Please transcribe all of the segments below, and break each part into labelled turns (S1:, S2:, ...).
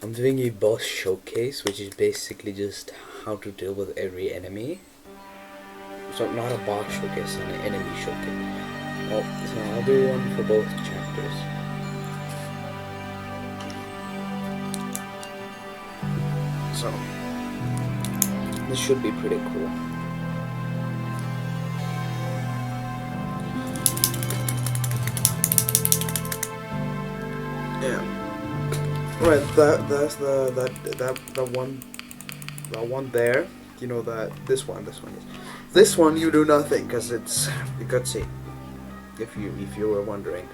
S1: I'm doing a boss showcase, which is basically just how to deal with every enemy. So not a boss showcase, an enemy showcase. Well, so I'll do one for both chapters. So this should be pretty cool. Yeah. Right. That's the one there. You know that this one is. This one you do nothing because it's the cutscene. If you were wondering.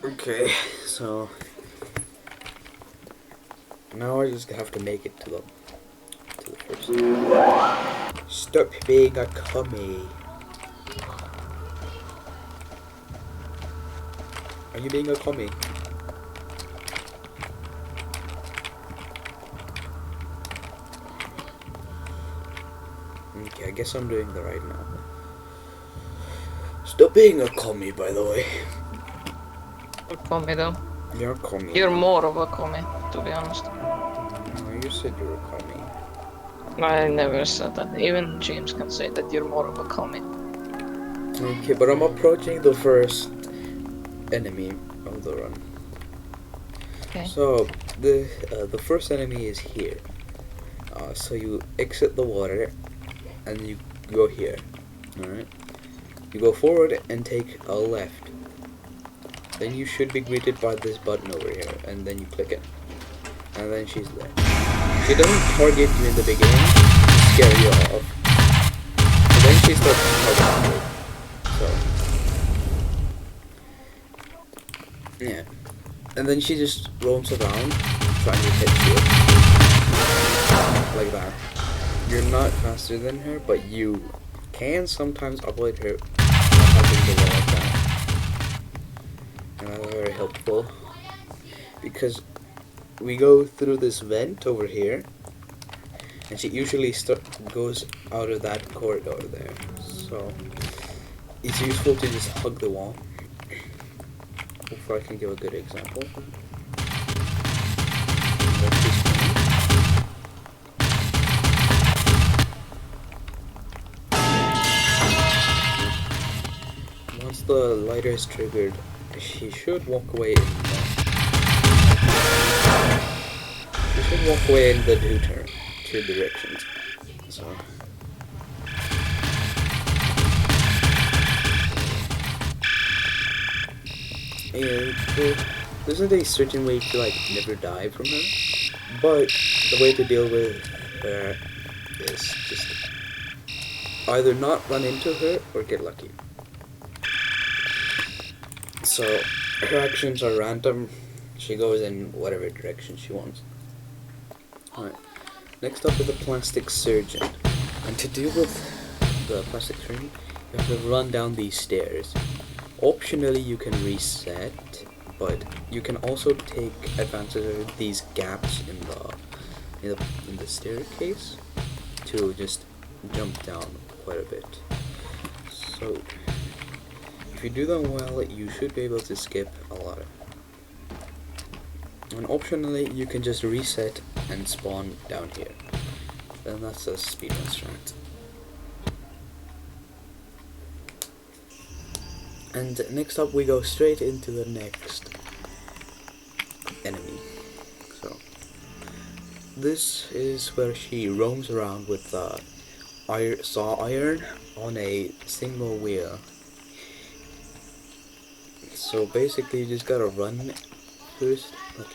S1: Okay, so now I just have to make it to the first. Stop being a commie. Are you being a commie? Okay, I guess I'm doing the right now. Stop being a commie, by the way.
S2: A commie though.
S1: You're a commie.
S2: You're more of a commie, to be honest.
S1: No, you said you were a commie.
S2: I never said that. Even James can say that you're more of a commie.
S1: Okay, but I'm approaching the first enemy of the run.
S2: Okay.
S1: So the first enemy is here. So you exit the water, and you go here. All right. You go forward and take a left. Then you should be greeted by this button over here, and then you click it, and then she's there. She doesn't target you in the beginning to scare you off, but then she starts targeting you. So yeah, and then she just roams around trying to hit you like that. You're not faster than her, but you can sometimes avoid her helping the wall like that. And that's very helpful because we go through this vent over here, and she usually goes out of that corridor there. So it's useful to just hug the wall. Hopefully I can give a good example. Once the lighter is triggered, she should walk away in the two directions. So and there isn't a certain way to like never die from her, but the way to deal with her is just either not run into her or get lucky. So her actions are random. She goes in whatever direction she wants. Alright. Next up is the plastic surgeon. And to deal with the plastic surgeon, you have to run down these stairs. Optionally you can reset, but you can also take advantage of these gaps in the staircase to just jump down quite a bit. So if you do them well, you should be able to skip a lot. And optionally, you can just reset and spawn down here. Then that's a speedrun strat. And next up, we go straight into the next enemy. So this is where she roams around with saw iron on a single wheel. So basically you just gotta run first. Look.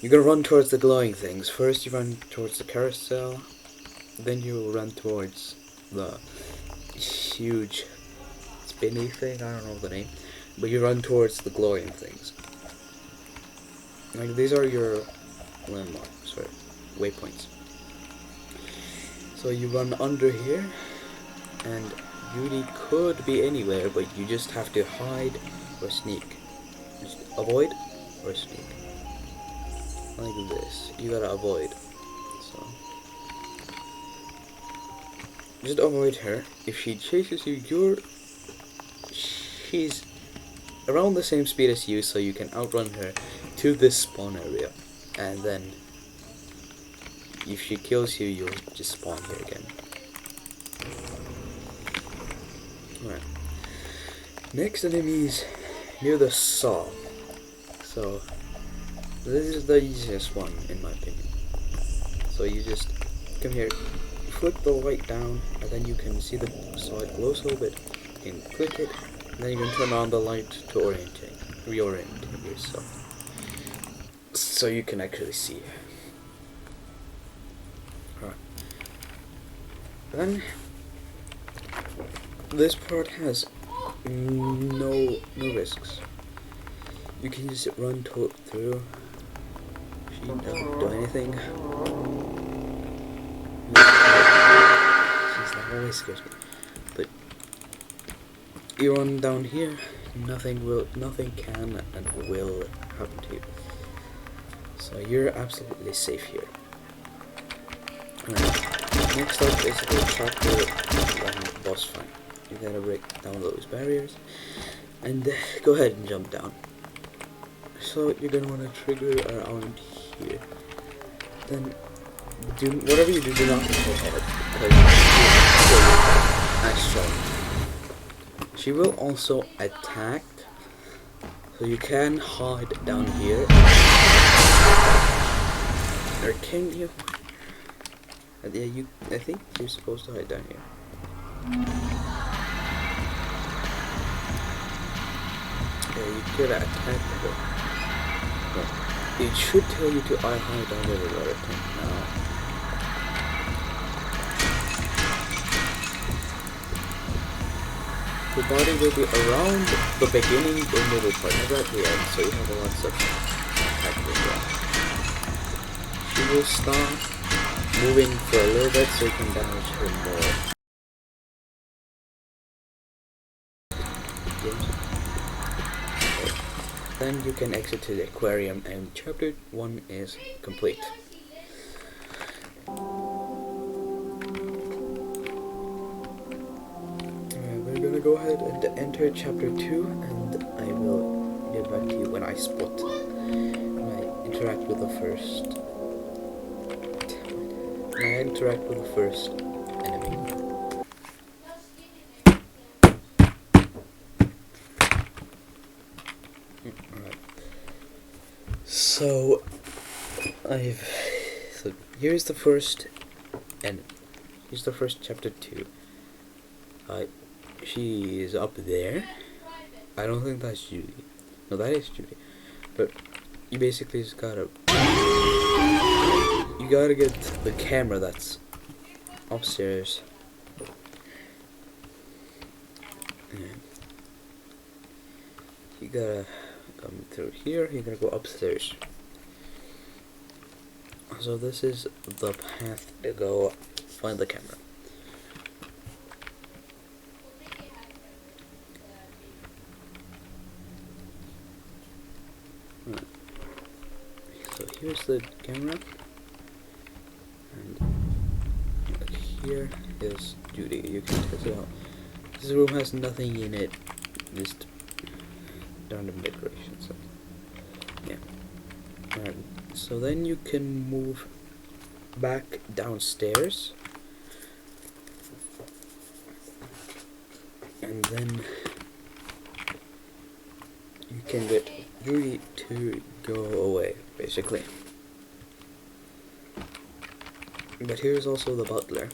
S1: You gotta run towards the glowing things. First you run towards the carousel, then you run towards the huge spinny thing, I don't know the name, but you run towards the glowing things. Like these are your landmarks, or waypoints. So you run under here, and Judy could be anywhere, but you just have to hide or sneak. Just avoid or sneak. Like this. You gotta avoid. So just avoid her. If she chases you, she's around the same speed as you, so you can outrun her to this spawn area, and then if she kills you, you'll just spawn here again. Alright. Next enemy is near the saw. So this is the easiest one in my opinion. So you just come here, flip the light down, and then you can see the saw. It glows a little bit. You can click it, and then you can turn on the light to reorient yourself, so you can actually see. Alright. Then this part has no risks. You can just run through. She doesn't do anything. She's that always scares me. But you run down here, nothing can and will happen to you. So you're absolutely safe here. Alright. Next up is the chapter 1 boss fight. You gotta break down those barriers and go ahead and jump down. So you're gonna wanna trigger around here. Then whatever you do not hit her head, because as shown. She will also attack, so you can hide down here. Or can you? Yeah, I think you're supposed to hide down here. Yeah, you could attack her. But it should tell you to hide under the water tank now. The body will be around the beginning or middle part, not at the end, so you have a lot of attack as well. She will stop moving for a little bit so you can damage her more. Then you can exit to the aquarium and chapter 1 is complete. We're gonna go ahead and enter chapter 2, and I will get back to you when I interact with the first enemy. Alright. So here's the first enemy. Here's the first chapter 2. She is up there. I don't think that's Judy. No, that is Judy. But you basically just gotta get the camera that's upstairs. And you gotta come through here. You gotta go upstairs. So this is the path to go find the camera. So here's the camera, and here is Judy. You can test it out. This room has nothing in it, just random decorations. So, yeah. Alright, so then you can move back downstairs, and then you can get Judy to go away, basically. But here's also the butler.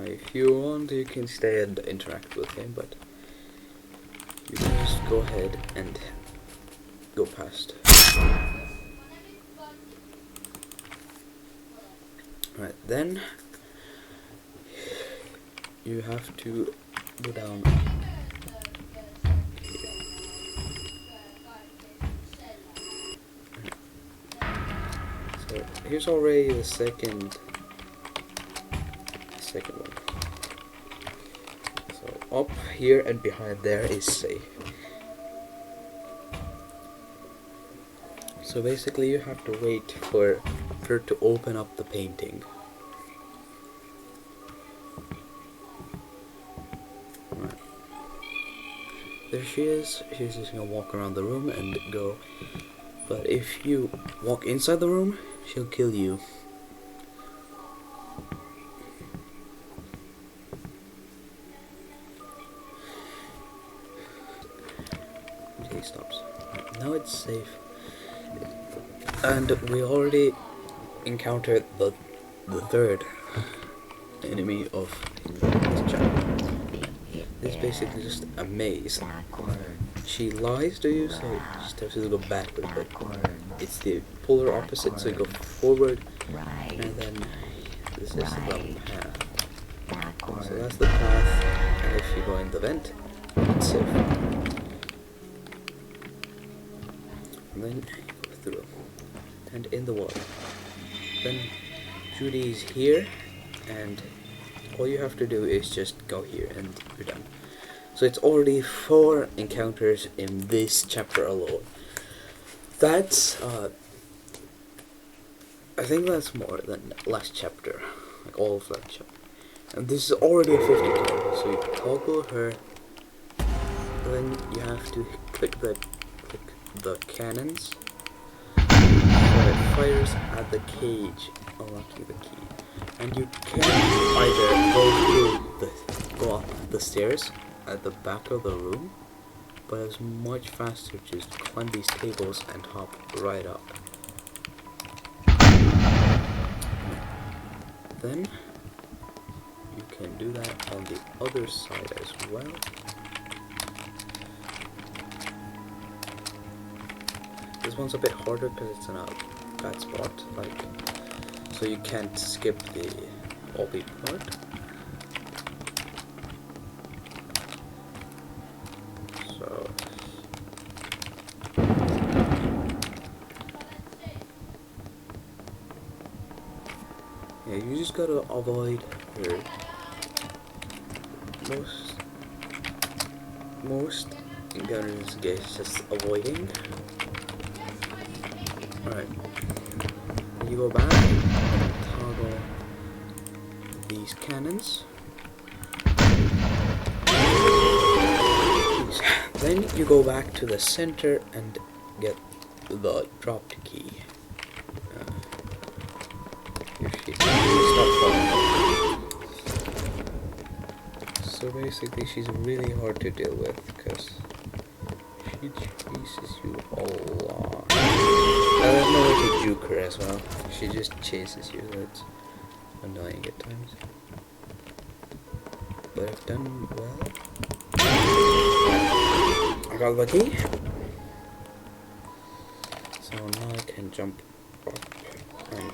S1: If you want, you can stay and interact with him, but you can just go ahead and go past. Right, then you have to go down here. So here's already the second one. So up here and behind there is safe. So basically you have to wait for her to open up the painting. there she is. She's just gonna walk around the room and go. But if you walk inside the room, she'll kill you. Okay, stops. Now it's safe. And we already encountered the third enemy of this chapter. This is basically just a maze. She lies to you, so you just have to go backward, but it's the polar opposite, so you go forward, and then this is the path. So that's the path, and if you go in the vent, it's safe. And then you go through, and in the water. Then Judy's here, and all you have to do is just go here, and you're done. So it's already 4 encounters in this chapter alone. That's, I think that's more than last chapter, like all of last chapter. And this is already a 50 kill, so you toggle her, and then you have to click the cannons, so it fires at the cage, unlocking the key. And you can either go up the stairs at the back of the room, but it's much faster to just climb these tables and hop right up. Then you can do that on the other side as well. This one's a bit harder because it's in a bad spot, like, so you can't skip the obby part. So yeah, you just gotta avoid her. Most encounters is just avoiding. Alright, you go back and toggle these cannons. Then you go back to the center and get the dropped key. Here she is. Stop falling. So basically she's really hard to deal with because she chases you a lot. There's no way to juke her as well. She just chases you, so it's annoying at times. But I've done well. I got lucky. So now I can jump up and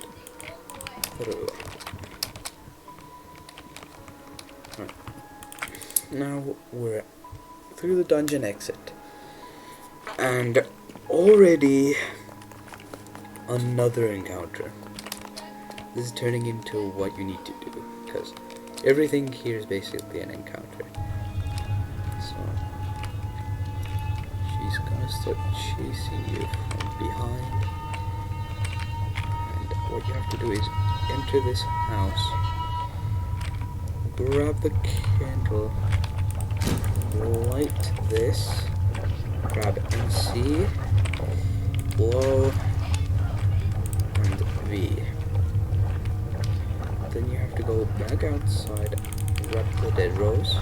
S1: through. Right. Now we're through the dungeon exit. And already another encounter. This is turning into what you need to do, because everything here is basically an encounter. So she's gonna start chasing you from behind, and what you have to do is enter this house, grab the candle, light this, grab NC, blow, and V. Then you have to go back outside, grab the dead rose,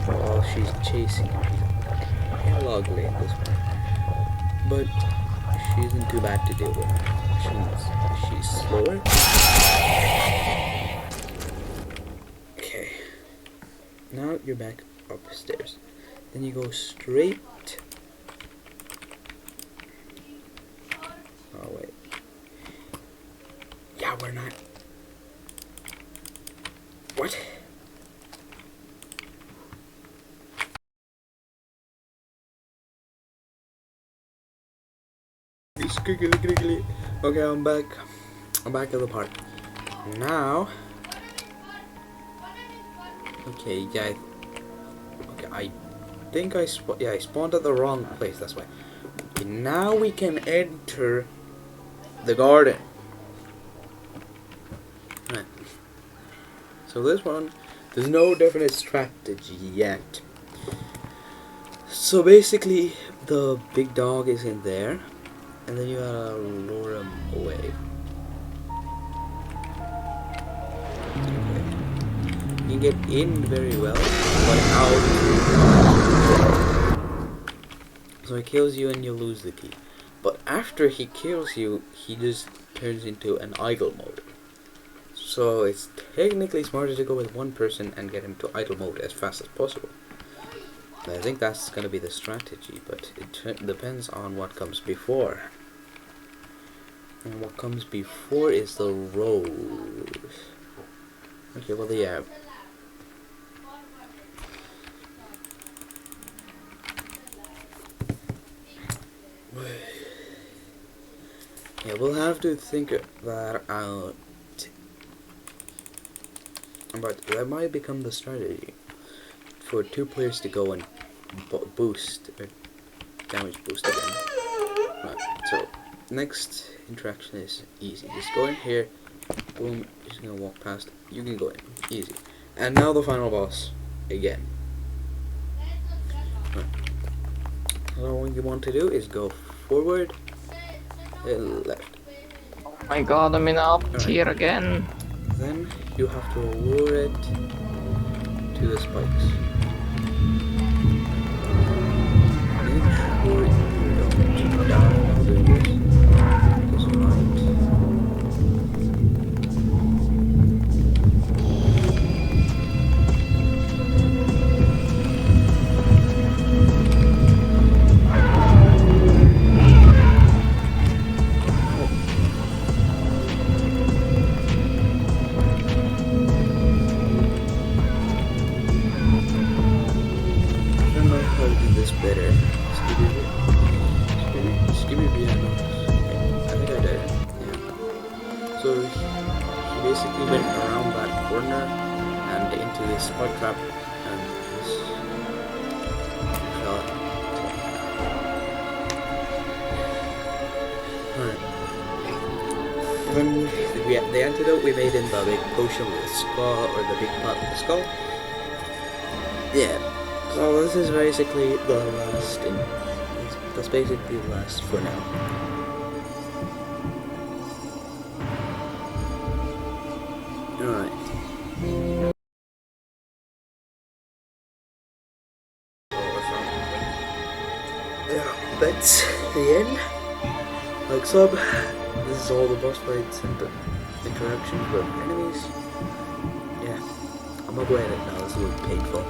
S1: while she's chasing you. She's hell ugly at this point, but she isn't too bad to deal with. She's slower. Okay, now you're back upstairs. Then you go straight. Oh wait. Yeah, we're not. What? Okay, I'm back. I'm back at the park. Now. Okay, yeah. Okay, I think I spawned at the wrong place. That's why. Okay, now we can enter the garden. Right. So this one, there's no definite strategy yet. So basically, the big dog is in there, and then you gotta lure him away. Okay. You get in very well, but out. So he kills you and you lose the key. But after he kills you, he just turns into an idle mode. So it's technically smarter to go with one person and get him to idle mode as fast as possible. I think that's gonna be the strategy, but it depends on what comes before. And what comes before is the road. Okay, well, yeah. Yeah, we'll have to think that out. But that might become the strategy for 2 players to go and boost or damage boost again. Right, so next interaction is easy. Just go in here, boom, you're just gonna walk past, you can go in, easy. And now the final boss, again. Right. So what you want to do is go forward, and left.
S2: Oh my god, I'm in up here again.
S1: Then you have to lure it to the spikes. Make sure you don't die while doing this. Just right. Better. Skibby piano. I think I did. Yeah. So he basically went around that corner and into this spike trap and this shot. Alright. Then the antidote we made in the big potion with the skull, or the big pot with the skull. Yeah. So this is basically the last, that's basically the last for now. Alright. Yeah, that's the end. Like sub, this is all the boss fights and the interactions with enemies. Yeah, I'm gonna go edit now, this is a little painful.